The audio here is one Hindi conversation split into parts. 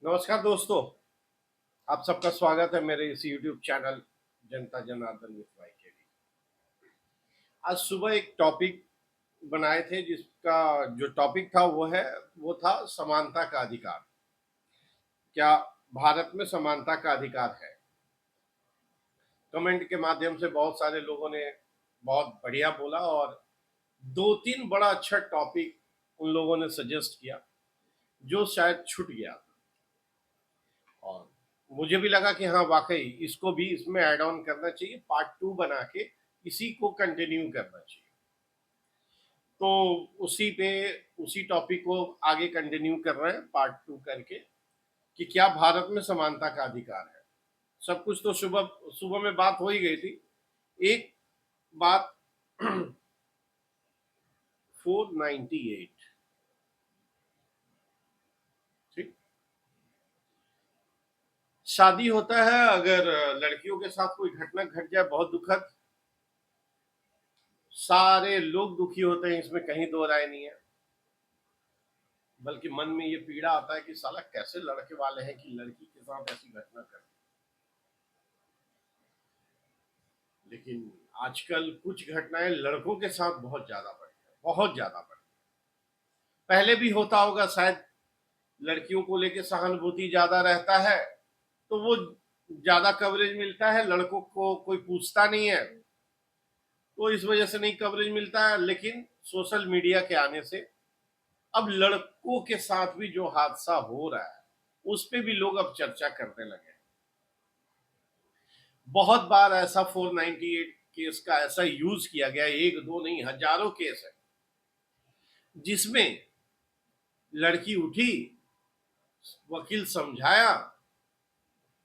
नमस्कार दोस्तों। आप सबका स्वागत है मेरे इस YouTube channel Janata Janardan with Y के लिए। आज सुबह एक टॉपिक बनाए थे जिसका जो टॉपिक था वो था समानता का अधिकार। क्या भारत में समानता का अधिकार है? कमेंट के माध्यम से बहुत सारे लोगों ने बहुत बढ़िया बोला और दो तीन बड़ा अच्छा टॉपिक उन लोगों ने सजेस्ट किया जो शायद छूट गया था। और मुझे भी लगा कि हाँ वाकई इसको भी इसमें ऐड ऑन करना चाहिए, पार्ट 2 बना के इसी को कंटिन्यू करना चाहिए। तो उसी टॉपिक को आगे कंटिन्यू कर रहे हैं पार्ट 2 करके कि क्या भारत में समानता का अधिकार है। सब कुछ तो सुबह सुबह में बात हो ही गई थी। एक बात 498, ठीक। शादी होता है, अगर लड़कियों के साथ कोई घटना घट जाए बहुत दुखद, सारे लोग दुखी होते हैं, इसमें कहीं दो राय नहीं है। बल्कि मन में ये पीड़ा आता है कि साला कैसे लड़के वाले हैं कि लड़की के साथ ऐसी घटना कर। लेकिन आजकल कुछ घटनाएं लड़कों के साथ बहुत ज्यादा बढ़ गई, बहुत ज्यादा बढ़ गई। पहले भी होता होगा शायद, लड़कियों को लेके सहानुभूति ज्यादा रहता है तो वो ज्यादा कवरेज मिलता है, लड़कों को कोई पूछता नहीं है तो इस वजह से नहीं कवरेज मिलता है। लेकिन सोशल मीडिया के आने से अब लड़कों के साथ भी जो हादसा हो रहा है उस पे भी लोग अब चर्चा करने लगे। बहुत बार ऐसा 498 केस का ऐसा यूज किया गया, एक दो नहीं हजारों केस है जिसमें लड़की उठी, वकील समझाया,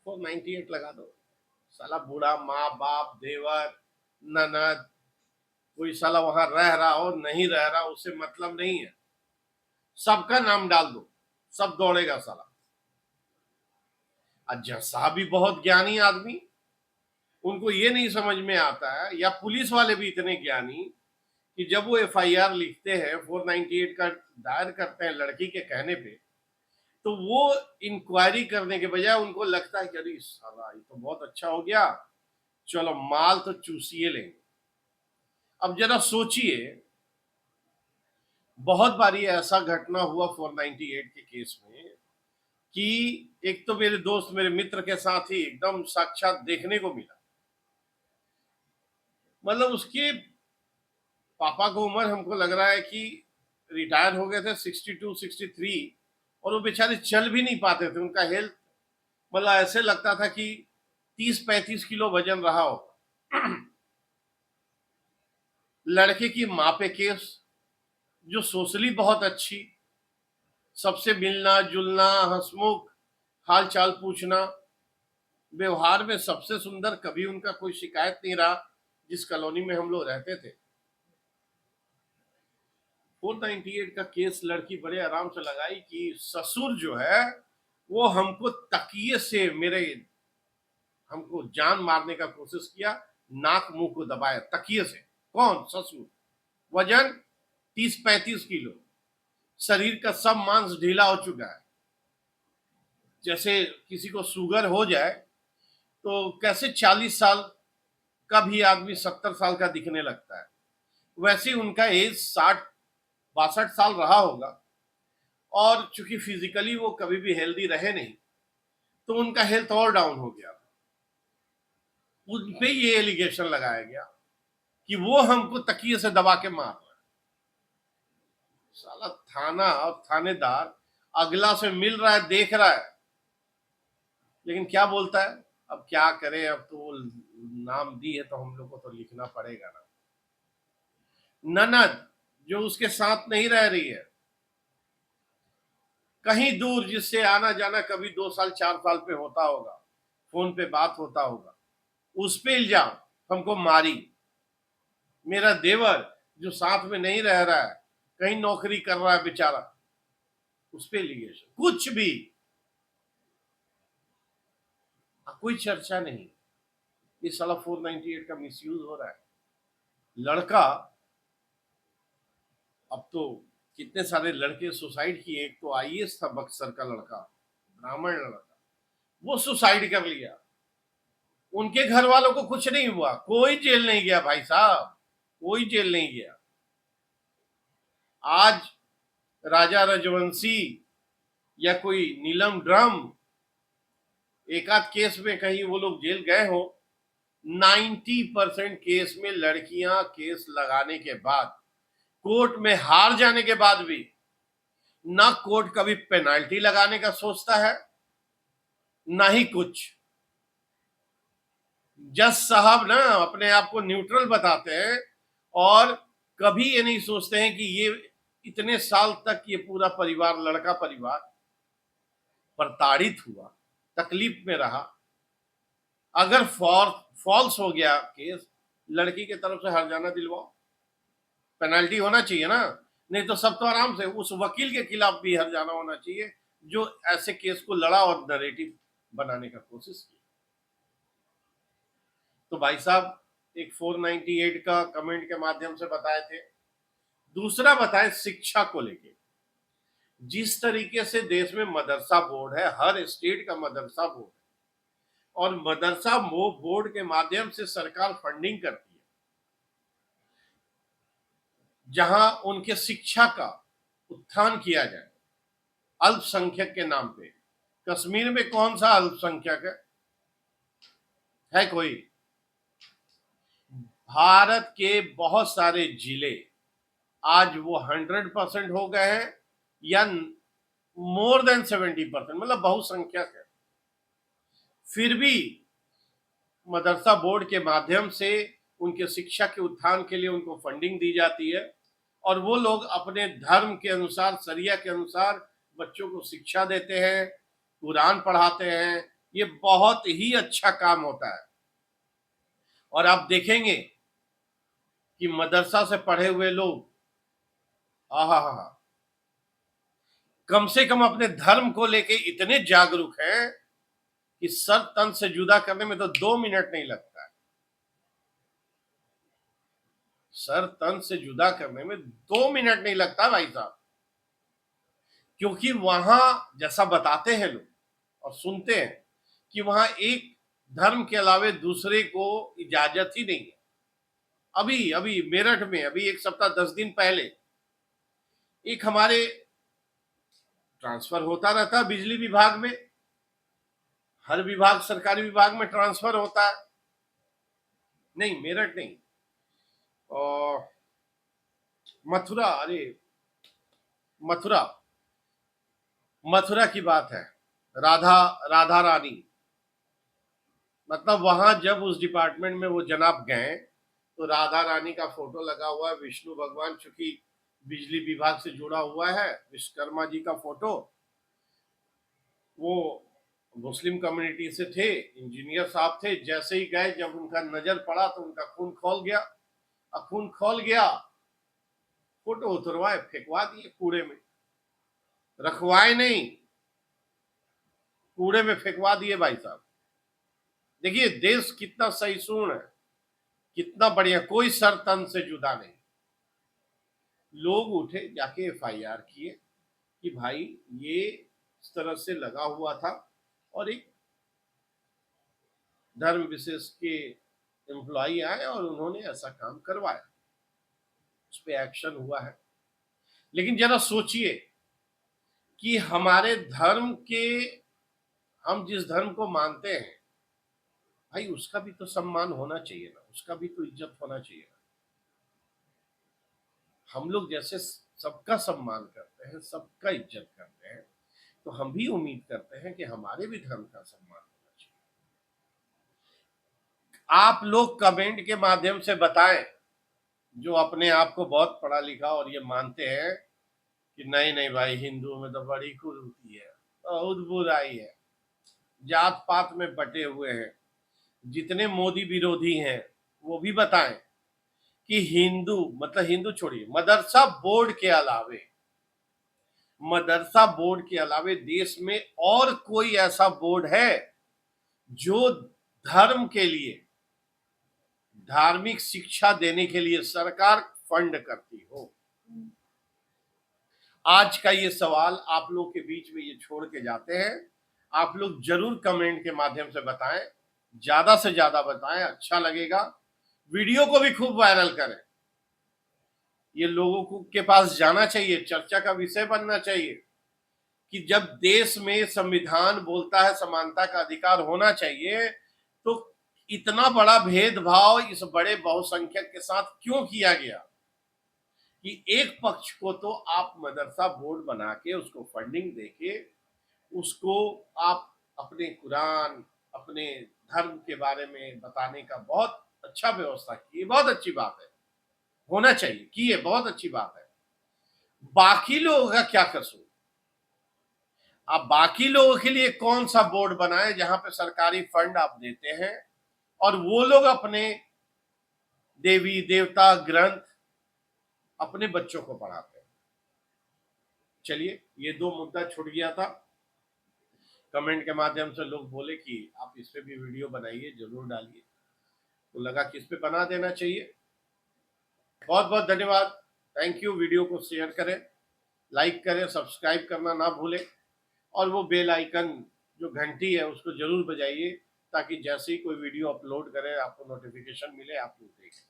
498 लगा दो। साला बूढ़ा माँ बाप देवर ननद कोई साला वहां रह रहा हो नहीं रह रहा उससे मतलब नहीं है, सबका नाम डाल दो, सब दौड़ेगा साला। अच्छा साहब भी बहुत ज्ञानी आदमी, उनको ये नहीं समझ में आता है, या पुलिस वाले भी इतने ज्ञानी कि जब वो एफआईआर लिखते हैं 498 का दायर करते हैं लड़की के कहने पे, तो वो इंक्वायरी करने के बजाय उनको लगता है कि अरे साला ये तो बहुत अच्छा हो गया, चलो माल तो चूसिए लेंगे। अब जरा सोचिए, बहुत बारी ऐसा घटना हुआ 498 के केस में कि एक तो मेरे दोस्त मेरे मित्र के साथ ही एकदम साक्षात देखने को मिला। मतलब उसके पापा को उम्र हमको लग रहा है कि रिटायर हो गए थे 62 63, और वो बेचारे चल भी नहीं पाते थे, उनका हेल्थ मतलब ऐसे लगता था कि 30 35 किलो वजन रहा हो। लड़के की माँ पे केस, जो सोशली बहुत अच्छी, सबसे मिलना जुलना, हंसमुख, हाल चाल पूछना, व्यवहार में सबसे सुंदर, कभी उनका कोई शिकायत नहीं रहा जिस कॉलोनी में हम लोग रहते थे। 498 का केस लड़की बड़े आराम से लगाई कि ससुर जो है वो हमको तकिए से मेरे हमको जान मारने का कोशिश किया, नाक मुंह को दबाया तकिए से। कौन? ससुर। वजन 30 35 किलो, शरीर का सब मांस ढीला हो चुका है। जैसे किसी को शुगर हो जाए तो कैसे 40 साल का भी आदमी 70 साल का दिखने लगता है, वैसे उनका एज 60 62 साल रहा होगा। और चूंकि फिजिकली वो कभी भी हेल्दी रहे नहीं तो उनका हेल्थ और डाउन हो गया। उन पे ये एलिगेशन लगाया गया कि वो हमको तकिए से दबा के मार रहा है। साला थाना और थानेदार अगला से मिल रहा है, देख रहा है, लेकिन क्या बोलता है? अब क्या करें, अब तो नाम दी है तो हम लोग को तो लिखना पड़ेगा ना। ननद जो उसके साथ नहीं रह रही है, कहीं दूर, जिससे आना जाना कभी 2 साल 4 साल पे होता होगा, फोन पे बात होता होगा, उस पे इल्जाम, हमको मारी। मेरा देवर जो साथ में नहीं रह रहा है, कहीं नौकरी कर रहा है बेचारा, उस पे एलिगेशन, कुछ भी कोई चर्चा नहीं। ये साला 498 का मिसयूज हो रहा है। लड़का, अब तो कितने सारे लड़के सुसाइड किए। एक तो आईएएस था बक्सर का लड़का, ब्राह्मण लड़का, वो सुसाइड कर लिया। उनके घर वालों को कुछ नहीं हुआ, कोई जेल नहीं गया भाई साहब, कोई जेल नहीं गया। आज राजा रजवंशी या कोई नीलम ड्रम एक आध केस में कहीं वो लोग जेल गए हो, 90% केस में लड़कियां केस लगाने के बाद, कोर्ट में हार जाने के बाद भी ना कोर्ट कभी पेनाल्टी लगाने का सोचता है, ना ही कुछ। जज साहब ना अपने आप को न्यूट्रल बताते हैं और कभी ये नहीं सोचते हैं कि ये इतने साल तक ये पूरा परिवार, लड़का परिवार प्रताड़ित हुआ, तकलीफ में रहा। अगर फॉल्स हो गया केस, लड़की की तरफ से हर्जाना दिलवाओ, पेनल्टी होना चाहिए ना। नहीं तो सब तो आराम से, उस वकील के खिलाफ भी हर्जाना होना चाहिए जो ऐसे केस को लड़ा और नरेटिव बनाने का कोशिश की। तो भाई साहब एक 498 का कमेंट के माध्यम से बताए थे। दूसरा बताए शिक्षा को लेके, जिस तरीके से देश में मदरसा बोर्ड है, हर स्टेट का मदरसा बोर्ड है, और मदरसा बोर्ड के माध्यम से सरकार फंडिंग करती है, जहां उनके शिक्षा का उत्थान किया जाए अल्पसंख्यक के नाम पे। कश्मीर में कौन सा अल्पसंख्यक है कोई? भारत के बहुत सारे जिले आज वो 100% हो गए हैं या मोर देन 70%, मतलब बहुसंख्यक है। फिर भी मदरसा बोर्ड के माध्यम से उनके शिक्षा के उत्थान के लिए उनको फंडिंग दी जाती है और वो लोग अपने धर्म के अनुसार, शरिया के अनुसार बच्चों को शिक्षा देते हैं, कुरान पढ़ाते हैं। ये बहुत ही अच्छा काम होता है। और आप देखेंगे कि मदरसा से पढ़े हुए लोग आहा कम से कम अपने धर्म को लेके इतने जागरूक हैं कि सर तन से जुदा करने में तो 2 मिनट नहीं लगता है। सर तन से जुदा करने में 2 मिनट नहीं लगता भाई साहब, क्योंकि वहां जैसा बताते हैं लोग और सुनते हैं कि वहां एक धर्म के अलावे दूसरे को इजाजत ही नहीं है। अभी अभी मेरठ में अभी 1 सप्ताह 10 दिन पहले एक हमारे ट्रांसफर होता रहता है बिजली विभाग में, हर विभाग, सरकारी विभाग में ट्रांसफर होता है। नहीं, मेरठ नहीं, और मथुरा, अरे मथुरा, मथुरा की बात है। राधा राधा रानी, मतलब वहां जब उस डिपार्टमेंट में वो जनाब गए तो राधा रानी का फोटो लगा हुआ है। विष्णु भगवान चूंकि बिजली विभाग से जुड़ा हुआ है, विश्वकर्मा जी का फोटो, वो मुस्लिम कम्युनिटी से थे, इंजीनियर साहब थे। जैसे ही गए, जब उनका नजर पड़ा तो उनका खून खौल गया। अब खून खौल गया, फोटो उतरवाए, फेंकवा दिए कूड़े में, रखवाए नहीं, कूड़े में फेंकवा दिए भाई साहब। देखिए देश कितना सहिष्णु है, कितना बढ़िया, कोई सर तन से जुदा नहीं। लोग उठे, जाके FIR किए कि भाई ये इस तरह से लगा हुआ था और एक धर्म विशेष के एम्प्लॉई आए और उन्होंने ऐसा काम करवाया, उस पर एक्शन हुआ है। लेकिन जरा सोचिए कि हमारे धर्म के, हम जिस धर्म को मानते हैं भाई, उसका भी तो सम्मान होना चाहिए ना, उसका भी तो इज्जत होना चाहिए ना। हम लोग जैसे सबका सम्मान करते हैं, सबका इज्जत करते हैं, तो हम भी उम्मीद करते हैं कि हमारे भी धर्म का सम्मान होना चाहिए। आप लोग कमेंट के माध्यम से बताएं, जो अपने आप को बहुत पढ़ा लिखा और ये मानते हैं कि नहीं नहीं भाई, हिंदुओं में तो बड़ी कुरीति है, बहुत बुराई है, जात पात में बटे हुए हैं। जितने मोदी विरोधी हैं वो भी बताएं कि हिंदू, मतलब हिंदू छोड़िए, मदरसा बोर्ड के अलावे देश में और कोई ऐसा बोर्ड है जो धर्म के लिए, धार्मिक शिक्षा देने के लिए सरकार फंड करती हो? आज का ये सवाल आप लोग के बीच में ये छोड़ के जाते हैं। आप लोग जरूर कमेंट के माध्यम से बताएं, ज्यादा से ज्यादा बताएं, अच्छा लगेगा। वीडियो को भी खूब वायरल करें, ये लोगों को के पास जाना चाहिए, चर्चा का विषय बनना चाहिए कि जब देश में संविधान बोलता है समानता का अधिकार होना चाहिए, तो इतना बड़ा भेदभाव इस बड़े बहुसंख्यक के साथ क्यों किया गया कि एक पक्ष को तो आप मदरसा बोर्ड बना के उसको फंडिंग देके उसको आप अपने कुरान, अपने धर्म के बारे में बताने का बहुत अच्छा व्यवस्था की, बहुत अच्छी बात है, होना चाहिए कि ये बहुत अच्छी बात है। बाकी लोगों का क्या कसूर? आप बाकी लोगों के लिए कौन सा बोर्ड बनाए जहां पे सरकारी फंड आप देते हैं और वो लोग अपने देवी देवता ग्रंथ अपने बच्चों को पढ़ाते हैं। चलिए, ये दो मुद्दा छूट गया था। कमेंट के माध्यम से लोग बोले कि आप इस पे भी वीडियो बनाइए, जरूर डालिए, तो लगा कि इस पे बना देना चाहिए। बहुत बहुत धन्यवाद, थैंक यू। वीडियो को शेयर करें, लाइक करें, सब्सक्राइब करना ना भूलें और वो बेल आइकन जो घंटी है उसको जरूर बजाइए ताकि जैसे ही कोई वीडियो अपलोड करें आपको नोटिफिकेशन मिले, आप लोग देखें।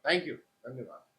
थैंक यू, धन्यवाद।